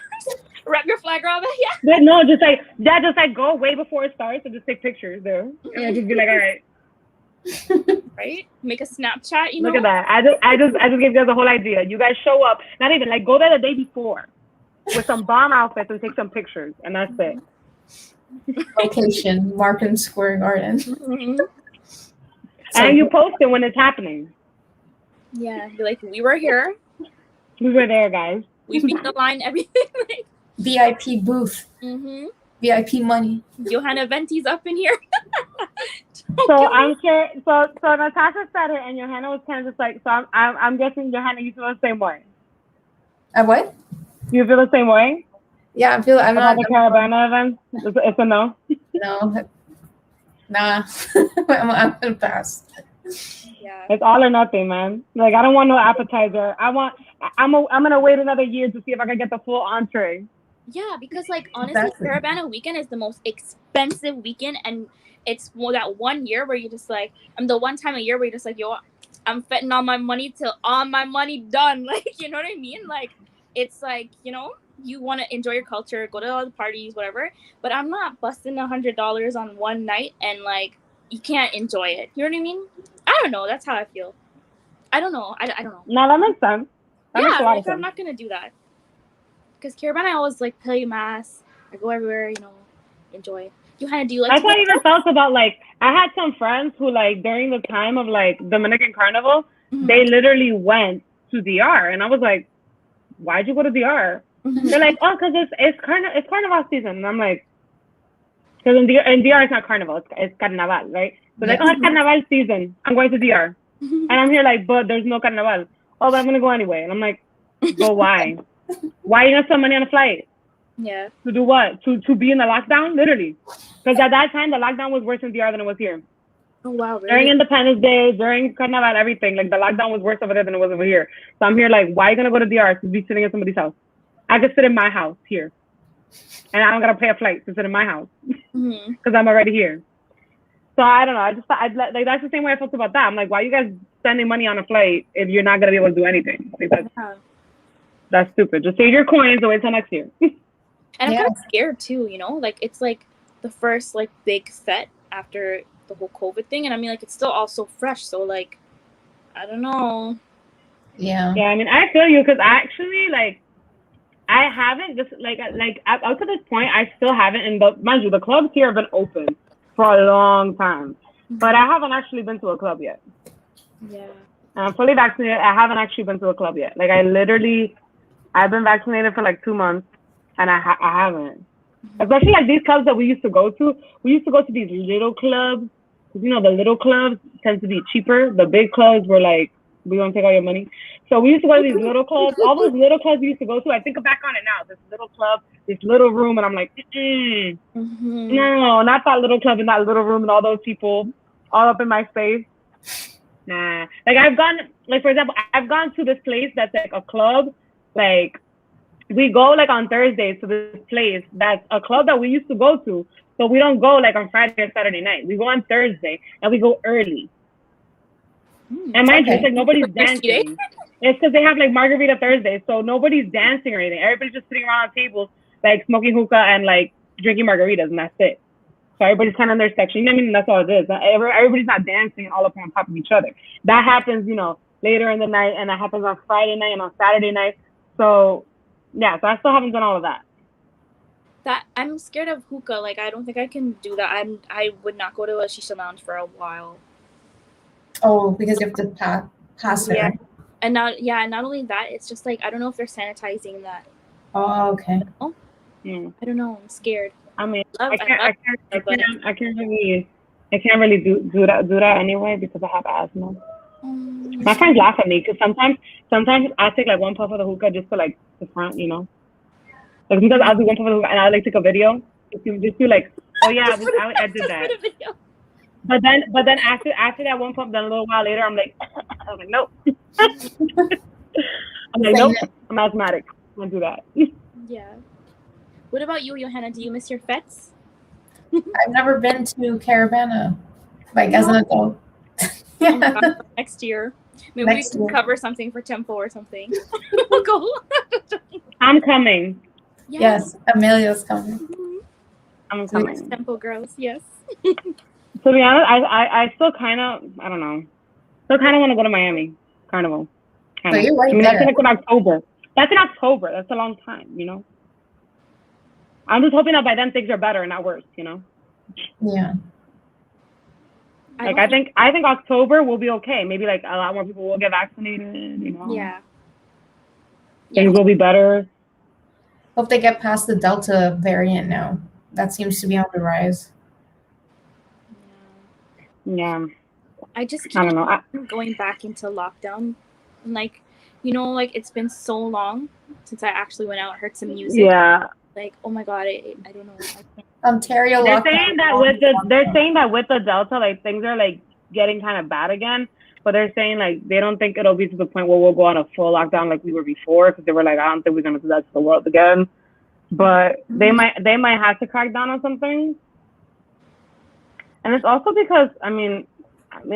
wrap your flag around it, yeah. But no, just go way before it starts and just take pictures there. And I'll just be all right. Right? Make a Snapchat, Look at that. I just gave you guys a whole idea. You guys show up, not even go there the day before with some bomb outfits and take some pictures, and that's it. Location, Markham Square Garden. And you post it when it's happening. Yeah, be we were here. We were there, guys. We beat the line, everything. VIP booth. VIP money. Johanna Venti's up in here. So I'm sure. So Natasha said it, and Johanna was kind of just so I'm guessing Johanna, you feel the same way. What? You feel the same way? Yeah, I'm not the Caribana event. It's a no. No, nah. I'm gonna pass. Yeah. It's all or nothing, man. Like I don't want no appetizer. I'm gonna wait another year to see if I can get the full entree. Yeah, because like honestly, Exactly. Caribana weekend is the most expensive weekend, and it's more that 1 year where you just like, the one time a year where you're just like, yo, I'm fetting all my money till all my money done. Like, you know what I mean? Like, it's like, you want to enjoy your culture, go to all the parties, whatever. But I'm not busting $100 on one night and like you can't enjoy it. You know what I mean? I don't know. That's how I feel. I don't know. I don't know. No, that makes sense. That makes a lot of sense. I'm not gonna do that. Because Caribana, I always like play mass. I go everywhere, enjoy. Johanna, do you like? That's how I even felt about like I had some friends who like during the time of like Dominican Carnival, they literally went to DR, and I was like, why'd you go to DR? They're like, oh, because it's Carnival season, and I'm like, because in DR it's not Carnival, it's Carnaval, right? So like, oh, it's Carnaval season, I'm going to DR, and I'm here like, but there's no Carnaval. Oh, but I'm gonna go anyway, and I'm like, but why? Why you not spend money on a flight? Yeah. To do what? To be in the lockdown? Literally. Because at that time, the lockdown was worse in DR than it was here. Oh, wow. Really? During Independence Day, during Carnival, everything, like the lockdown was worse over there than it was over here. So I'm here like, why are you going to go to DR to be sitting in somebody's house? I could sit in my house here. And I don't got to pay a flight to sit in my house. Because I'm already here. So I don't know. Like that's the same way I felt about that. I'm like, why are you guys spending money on a flight if you're not going to be able to do anything? Like that's stupid. Just save your coins and wait till next year. And I'm kind of scared too, like it's like the first like big set after the whole COVID thing, and I mean like it's still all so fresh, so like I don't know. Yeah, I mean I feel you, because actually like I haven't just like up to this point I still haven't, and mind you the clubs here have been open for a long time, but I haven't actually been to a club yet. I'm fully vaccinated. I haven't actually been to a club yet. Like I've been vaccinated for like 2 months. And I haven't. Especially like these clubs that we used to go to. We used to go to these little clubs. The little clubs tend to be cheaper. The big clubs were like, we don't take all your money. So we used to go to these little clubs. All those little clubs we used to go to, I think back on it now. This little club, this little room, and I'm like, no, not that little club in that little room and all those people all up in my space. Nah. Like I've gone, like for example, I've gone to this place that's like a club, like, we go like on Thursdays to this place that's a club that we used to go to. So we don't go like on Friday or Saturday night. We go on Thursday and we go early. And mind you, it's like nobody's dancing. It's because they have like Margarita Thursdays. So nobody's dancing or anything. Everybody's just sitting around tables, like smoking hookah and like drinking margaritas, and that's it. So everybody's kind of in their section. You know what I mean? That's all it is. Everybody's not dancing all up on top of each other. That happens, later in the night, and that happens on Friday night and on Saturday night. So yeah, so I still haven't done all of that. That I'm scared of hookah. Like I don't think I can do that. I would not go to a shisha lounge for a while. Oh, because you have to pass it. Yeah, and not only that, it's just like I don't know if they're sanitizing that. Oh, okay. Oh, I don't know. I'm scared. I mean, I can't really do that anyway because I have asthma. My friends laugh at me because sometimes I take like one puff of the hookah just to like the front, Like sometimes I'll do one puff of the hookah and I'll like take a video. Just do like, oh yeah, I did that. But then after that one puff, then a little while later, I'm like nope. I'm like nope. I'm asthmatic. I don't do that. Yeah. What about you, Johanna? Do you miss your fets? I've never been to Caribana, as an adult. Next year. Maybe we can cover something for Tempo or something. We'll go. I'm coming. Yes, Amelia's coming. I'm coming. Tempo girls, yes. To be honest, I still kind of, I don't know. Still kind of want to go to Miami Carnival. So you're right there. That's like in October. That's in October. That's a long time, I'm just hoping that by then things are better and not worse, Yeah. Like I think October will be okay. Maybe like a lot more people will get vaccinated, Yeah. Things will be better. Hope they get past the Delta variant now. That seems to be on the rise. Yeah. I just keep I don't know. going back into lockdown. Like, it's been so long since I actually went out and heard some music. Yeah. Like, oh my God, I don't know. Ontario. They're saying that with the Delta, like things are like getting kind of bad again. But they're saying like they don't think it'll be to the point where we'll go on a full lockdown like we were before, because they were like, I don't think we're gonna do that to the world again. But they might have to crack down on something. And it's also because I mean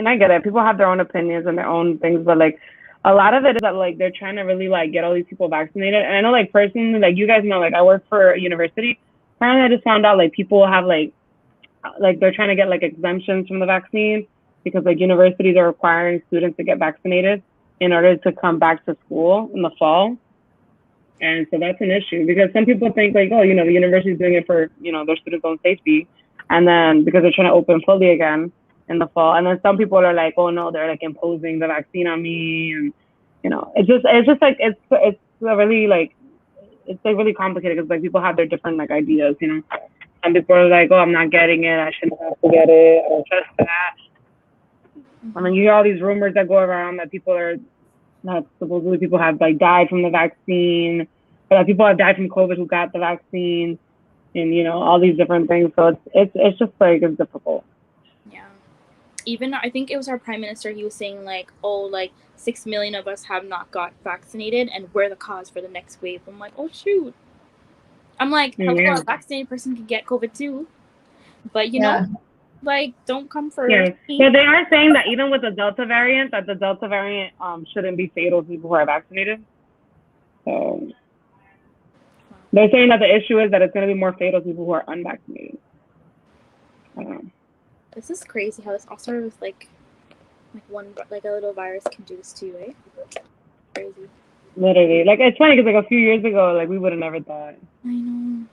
I get it. People have their own opinions and their own things, but like a lot of it is that like they're trying to really like get all these people vaccinated. And I know like personally, like you guys know, like I work for a university. Apparently, I just found out like people have like they're trying to get like exemptions from the vaccine, because like universities are requiring students to get vaccinated in order to come back to school in the fall. And so that's an issue, because some people think like, oh, the university is doing it for, their students' own safety. And then because they're trying to open fully again in the fall. And then some people are like, oh no, they're like imposing the vaccine on me. And, it's just like, it's really like, it's like really complicated, because like people have their different like ideas, Some people are like, oh, I'm not getting it. I shouldn't have to get it. I don't trust that. I mean, you hear all these rumors that go around that supposedly people have like died from the vaccine, or that people have died from COVID who got the vaccine, and all these different things. So it's just like it's difficult. Yeah. Even I think it was our prime minister. He was saying like, oh, like 6 million of us have not got vaccinated, and we're the cause for the next wave. I'm like, oh shoot. I'm like, a vaccinated person could get COVID too, but like don't come for me. Yeah, they are saying that even with the Delta variant, shouldn't be fatal to people who are vaccinated. So they're saying that the issue is that it's going to be more fatal to people who are unvaccinated. I don't know. This is crazy how this all started with like a little virus can do this too, right? Crazy. Literally, like it's funny because like a few years ago, like we would have never thought. I know.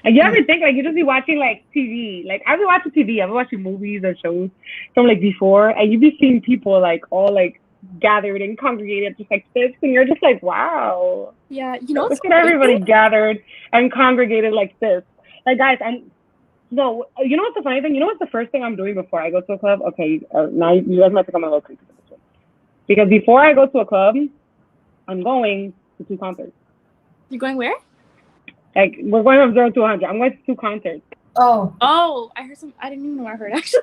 Like, you ever think like you just be watching like TV? Like I've been watching TV, I've been watching movies or shows from like before, and you be seeing people like all like gathered and congregated just like this, and you're just like, wow. Yeah, look at everybody gathered and congregated like this. Like guys, no, you know what's the funny thing? You know what's the first thing I'm doing before I go to a club? Okay, now you guys might think I'm a little crazy, because before I go to a club, I'm going to 2 concerts. You're going where? Like, we're going from 0 to 100. I'm going to 2 concerts. Oh, I heard some. I didn't even know what I heard, actually.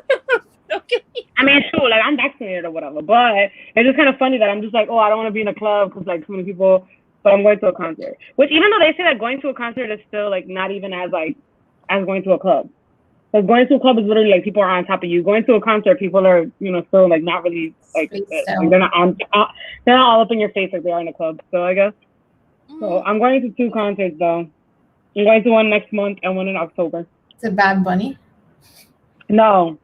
Okay. I mean, sure, like, I'm vaccinated or whatever. But it's just kind of funny that I'm just like, oh, I don't want to be in a club because, like, so many people, but I'm going to a concert. Which, even though they say that going to a concert is still, like, not even as going to a club. Because going to a club is literally, like, people are on top of you. Going to a concert, people are, still, like, not really, like they're not all up in your face like they are in a club. So, I guess. So, I'm going to 2 concerts, though. I'm going to one next month and one in October. Is it Bad Bunny? No.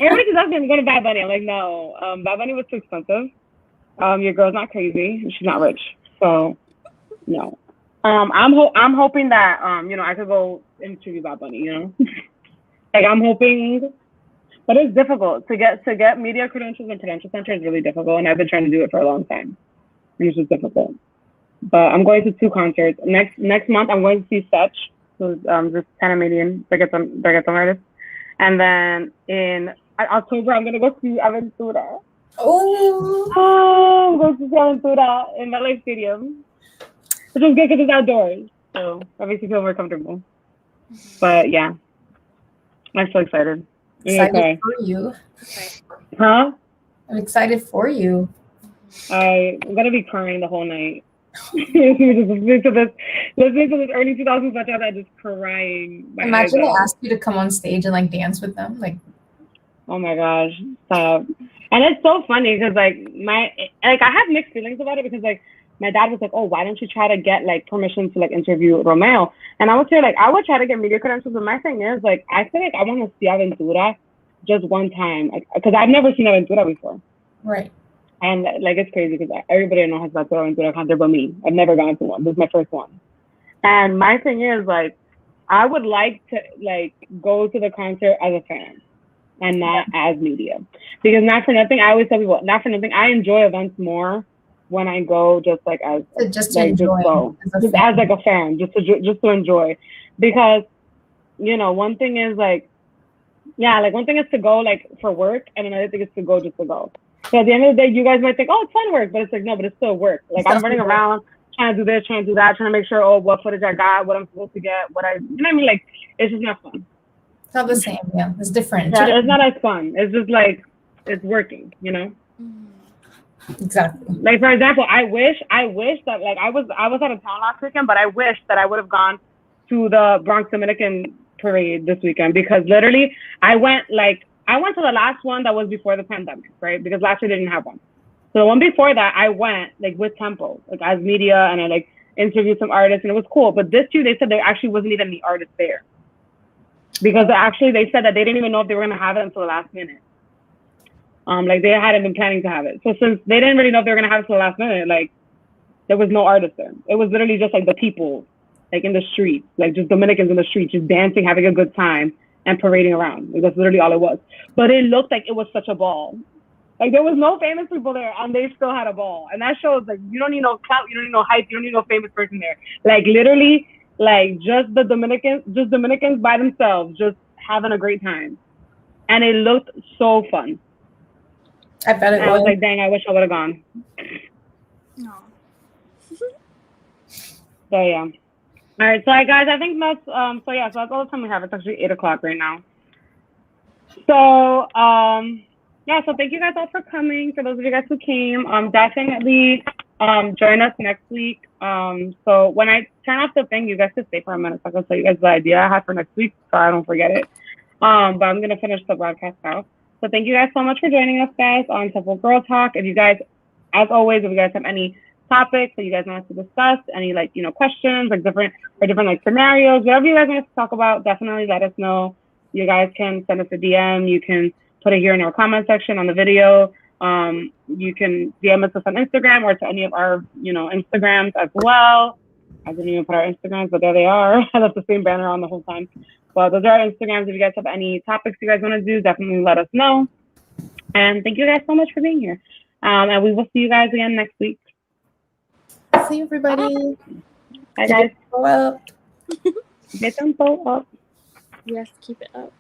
Everybody keeps asking me to go to Bad Bunny. I'm like, no. Bad Bunny was too expensive. Your girl's not crazy. She's not rich. So, no. I'm hoping that, I could go interview Bad Bunny, Like, I'm hoping. But it's difficult. To get media credentials and Prudential Center is really difficult. And I've been trying to do it for a long time. And it's just difficult. But I'm going to 2 concerts. Next month, I'm going to see Such, who's this Panamanian reggaeton artist. And then in October, I'm going to go see Aventura. Oh, I'm going to see Aventura in LA Stadium. Which is good because it's outdoors. So that makes me feel more comfortable. But yeah, I'm so excited. Excited for you. Huh? I'm excited for you. I'm going to be crying the whole night. listening to this early 2000s Such that just crying. Imagine they asked you to come on stage and like dance with them. Like, oh my gosh, stop. And it's so funny because like I have mixed feelings about it, because like my dad was like, oh, why don't you try to get like permission to like interview Romeo? And I would say like I would try to get media credentials, but my thing is like I feel like I want to see Aventura just one time, because I've never seen Aventura before. Right. And like it's crazy because everybody I know has got to a concert but me. I've never gone to one. This is my first one. And my thing is like I would like to like go to the concert as a fan and not as media. Because not for nothing, I always tell people, not for nothing, I enjoy events more when I go just like as to enjoy as like a fan, just to enjoy. Because one thing is like one thing is to go like for work, and another thing is to go just to go. So at the end of the day, you guys might think, oh, it's fun work, but it's like, no, but it's still work. Like I'm running around trying to do this, trying to do that, trying to make sure, what footage I got, what I'm supposed to get, you know what I mean? Like, it's just not fun. not the same. Yeah, it's different. Yeah, it's not as fun. It's just like it's working, you know. Exactly. Like for example, I wish that like I was out of town last weekend, but I wish that I would have gone to the Bronx Dominican parade this weekend, because literally I went to the last one that was before the pandemic, right? Because last year they didn't have one. So the one before that I went like with Tempo, like as media, and I like interviewed some artists, and it was cool. But this year they said there actually wasn't even the artist there, because they said that they didn't even know if they were gonna have it until the last minute. Like they hadn't been planning to have it. So since they didn't really know if they were gonna have it till the last minute, like there was no artist there. It was literally just like the people, like in the streets, like just Dominicans in the streets, just dancing, having a good time, and parading around. Like, that's literally all it was. But it looked like it was such a ball. Like there was no famous people there, and they still had a ball. And that shows like you don't need no clout, you don't need no hype, you don't need no famous person there. Like literally, like just Dominicans by themselves, just having a great time. And it looked so fun. I bet it was. I was like, dang, I wish I would have gone. No. So yeah. All right, so guys, I think that's so that's all the time we have. It's actually 8:00 right now. So so thank you guys all for coming. For those of you guys who came, definitely join us next week. So when I turn off the thing, you guys can stay for a minute so I can tell you guys the idea I have for next week, so I don't forget it. But I'm gonna finish the broadcast now. So thank you guys so much for joining us, guys, on Temple Girl Talk. If you guys, as always, if you guys have any topics that you guys want us to discuss, any like questions, like different like scenarios, whatever you guys want us to talk about, definitely let us know. You guys can send us a DM. You can put it here in our comment section on the video. You can DM us on Instagram or to any of our Instagrams as well. I didn't even put our Instagrams, but there they are. I left the same banner on the whole time. Well, those are our Instagrams. If you guys have any topics you guys want to do, definitely let us know. And thank you guys so much for being here. And we will see you guys again next week. See you, everybody. Bye, guys. Up. Get them up. Yes, keep it up.